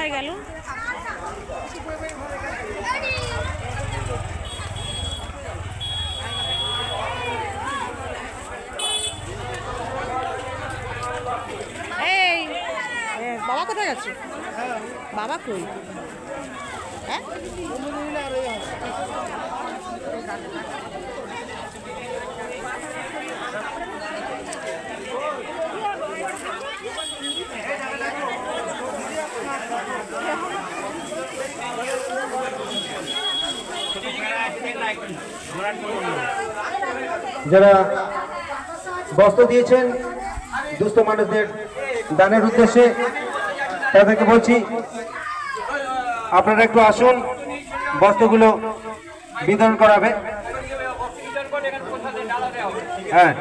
কোথায় গেল? এই বাবা কোথায় গেছে? বাবা কই? হ্যাঁ যারা বস্ত্র দিয়েছেন দুস্থ মানুষদের দানের উদ্দেশ্যে তাদেরকে বলছি আপনারা একটু আসুন, বস্ত্রগুলো বিতরণ করাবে। হ্যাঁ